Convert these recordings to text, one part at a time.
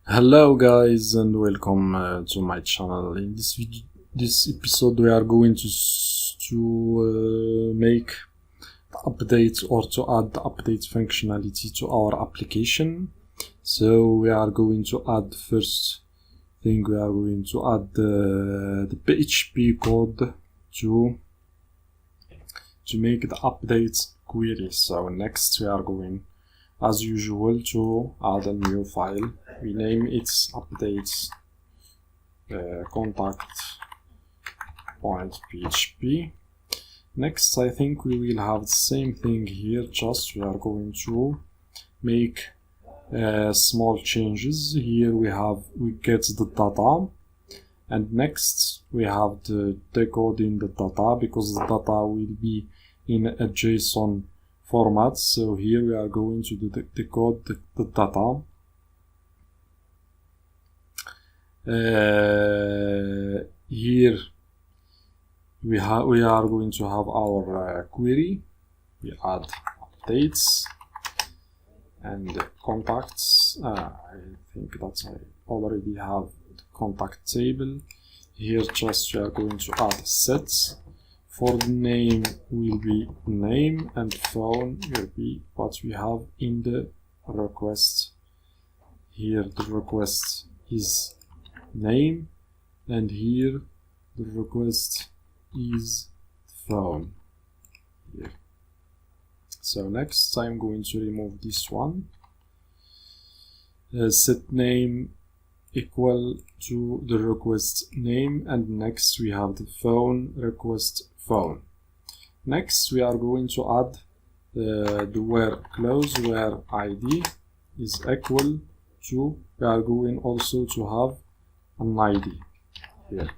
Hello guys and welcome to my channel. In this episode we are going to make updates or to add the update functionality to our application. So we are going to add first thing we are going to add the PHP code to make the update query. So next we are going as usual to add a new file. We name it updates contact.php. Next I think we will have the same thing here, just we are going to make small changes. Here we get the data, and next we have the decode in the data because the data will be in a JSON format. So here we are going to decode the data. Here we are going to have our query. We add updates and contacts. I think that I already have the contact table. Here just we are going to add sets. For the name will be name and phone will be what we have in the request. Here the request is name and here the request is phone here. So next I'm going to remove this one. Set name equal to the request name, and next we have the phone request phone. Next we are going to add the where clause where id is equal to, we are going also to have an ID here.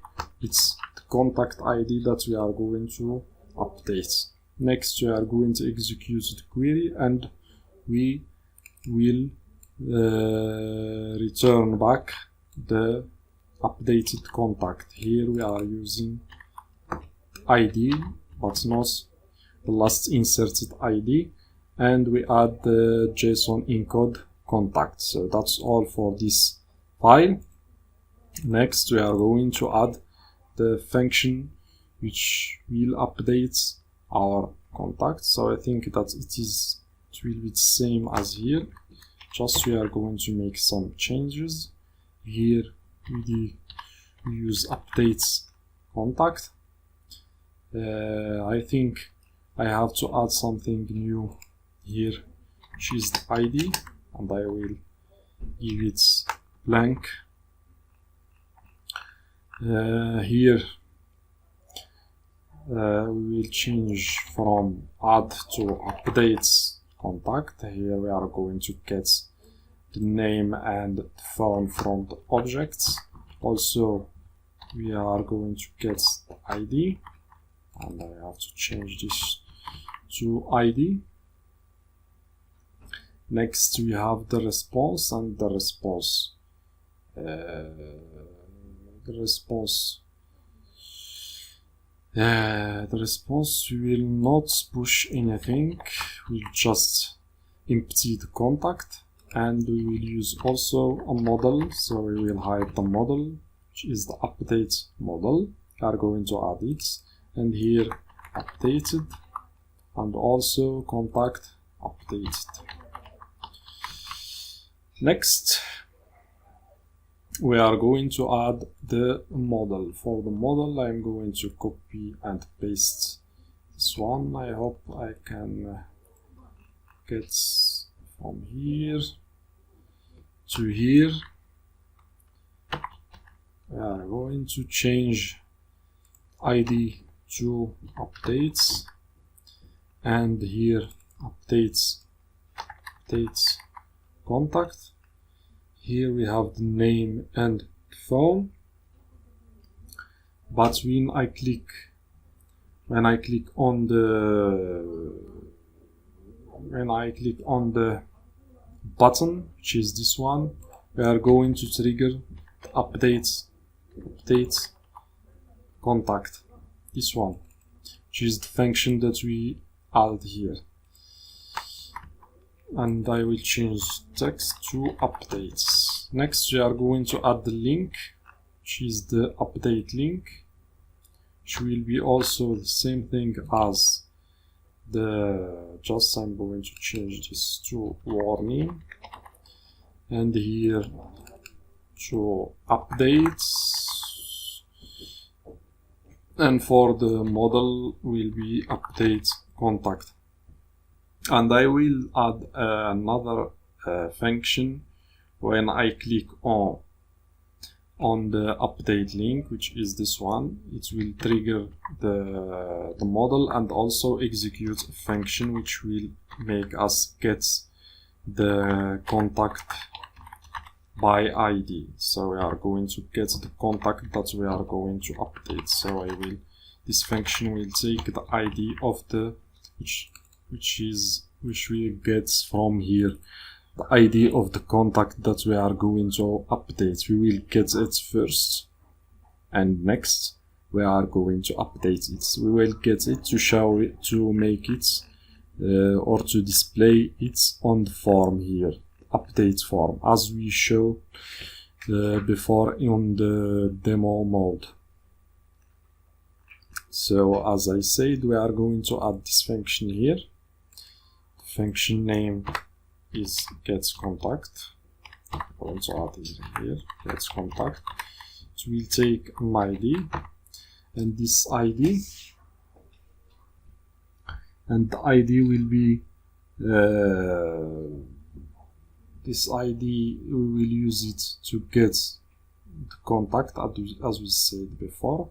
It's the contact ID that we are going to update. Next we are going to execute the query and we will return back the updated contact. Here we are using ID but not the last inserted ID, and we add the JSON encode contact. So that's all for this file. Next we are going to add the function which will update our contact. So I think that it will be the same as here, just we are going to make some changes. Here we use updates contact. I think I have to add something new here, which is the ID, and I will give it blank. Here we will change from add to updates contact. Here we are going to get the name and the phone from the objects. Also we are going to get the ID, and I have to change this to ID. Next we have the response, and the response will not push anything, we'll just empty the contact, and we will use also a model. So we will hide the model, which is the update model. We are going to add it, and here updated, and also contact updated. Next we are going to add the model. For the model I'm going to copy and paste this one. I hope I can get from here to here. We are going to change ID to updates, and here updates contact. Here we have the name and phone, but when I click on the button, which is this one, we are going to trigger the update contact, this one, which is the function that we added here. And I will change text to updates. Next we are going to add the link, which is the update link, which will be also the same thing as the, just I'm going to change this to warning, and here to updates, and for the model will be update contact. And I will add another function when I click on the update link, which is this one. It will trigger the model and also execute a function which will make us get the contact by ID. So we are going to get the contact that we are going to update. So this function will take the ID of the which we get from here, the ID of the contact that we are going to update. We will get it first, and next we are going to update it. We will get it to show it, to make it or to display it on the form here, update form, as we showed before in the demo mode. So as I said, we are going to add this function here. The function name is getContact. I'm going to add it here, getContact. It will take an ID, and this ID, and the ID will be this ID, we will use it to get the contact as we said before.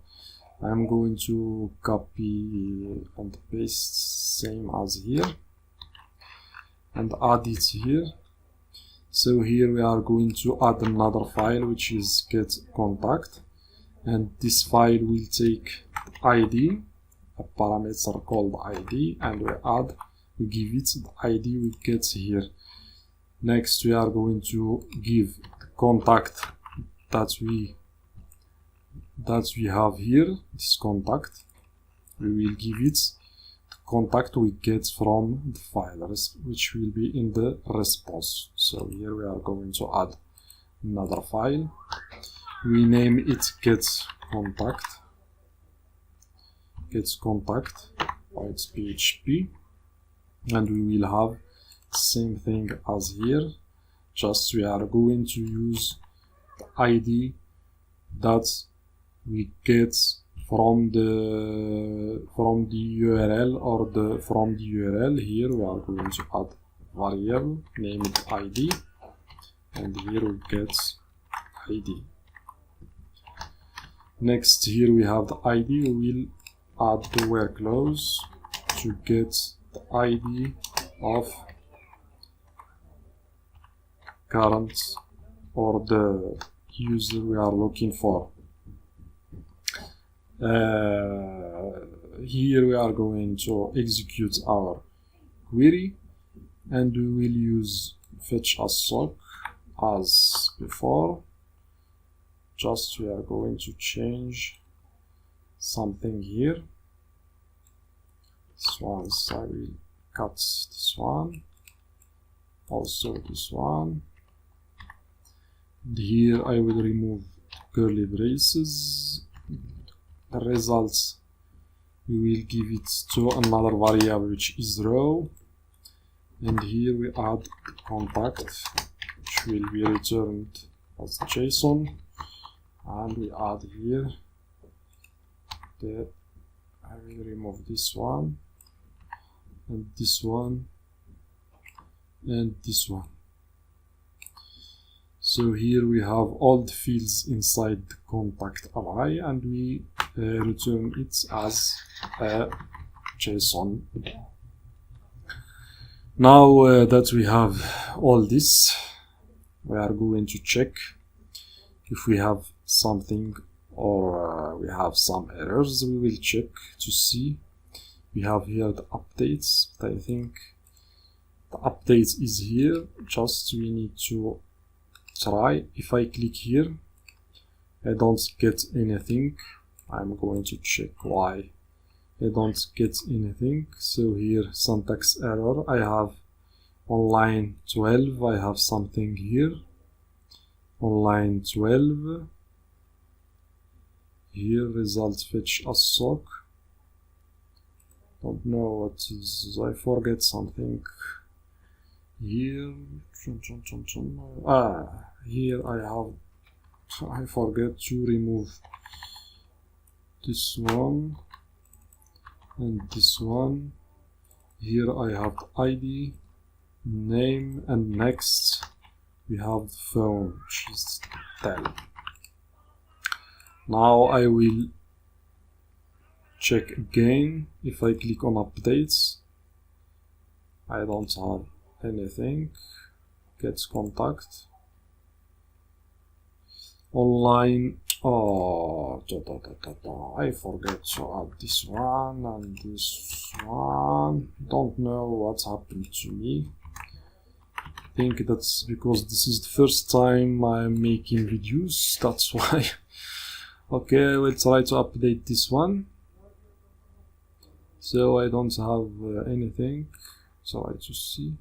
I'm going to copy and paste same as here and add it here. So here we are going to add another file which is getContact, and this file will take ID, a parameter called ID, and we give it the ID we get here. Next we are going to give the contact that we have here, this contact. We will give it the contact we get from the file, which will be in the response. So here we are going to add another file. We name it getContact by its PHP, and we will have the same thing as here, just we are going to use the ID that we get from the URL, or from the URL. Here we are going to add variable, name it ID, and here we get ID. Next, here we have the ID. We will add the where clause to get the ID of current, or the user we are looking for. Here we are going to execute our query, and we will use fetch as sock as before. Just we are going to change something here. This one, so I will cut this one, also this one, and here I will remove curly braces. The results we will give it to another variable which is row, and here we add contact, which will be returned as JSON, and we add here I will remove this one and this one and this one. So here we have all the fields inside the contact array, and we return it as a JSON. Now that we have all this, we are going to check if we have something, or we have some errors. We will check to see. We have here the updates, but I think the update is here. Just we need to try. If I click here, I don't get anything. I'm going to check why I don't get anything. So here, syntax error. I have on line 12, I have something here, On line 12, here result fetch as sock. Don't know what is, I forget something. Here, here I forget to remove this one and this one. Here I have ID, name, and next we have the phone, which is 10. Now I will check again. If I click on updates, I don't have anything. Get contact. Online, I forget to add this one and this one. Don't know what's happened to me. I think that's because this is the first time I'm making videos, that's why. Okay, I will try to update this one. So I don't have anything, so I just see.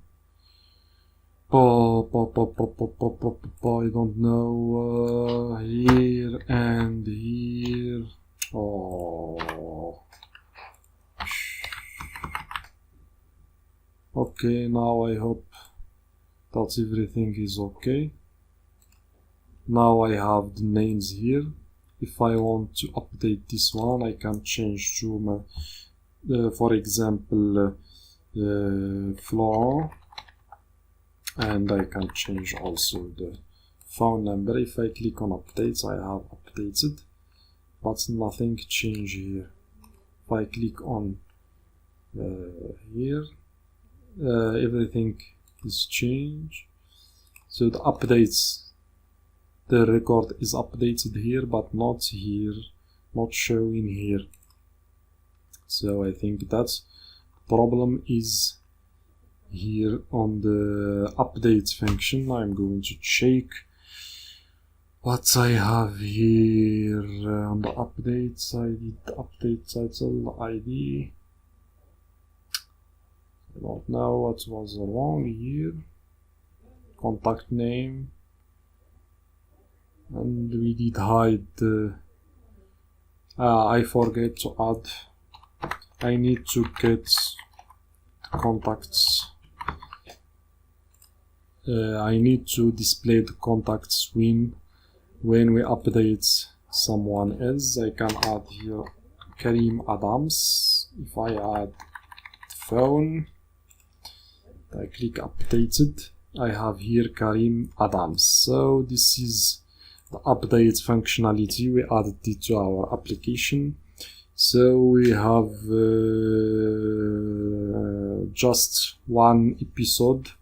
I don't know, here and here. Okay, now I hope that everything is okay. Now I have the names here. If I want to update this one, I can change to my, for example, Florent. And I can change also the phone number. If I click on updates, I have updated, but nothing changed here. If I click on here, everything is changed. So the updates, the record is updated here, but not here, not showing here. So I think that's the problem is here on the update function. I'm going to check what I have here on the updates. I did update title ID. I don't know what was wrong here. Contact name, and we did hide the I forget to add. I need to get contacts. I need to display the contacts when we update someone else. I can add here Karim Adams. If I add the phone, I click updated, I have here Karim Adams. So this is the update functionality. We added it to our application. So we have just one episode,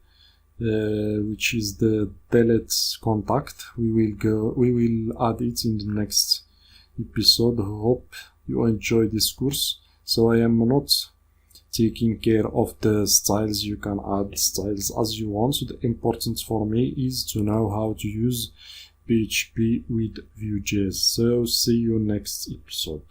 which is the delete contact. We will add it in the next episode. Hope you enjoy this course. So I am not taking care of the styles. You can add styles as you want. So the important for me is to know how to use PHP with Vue.js. So see you next episode.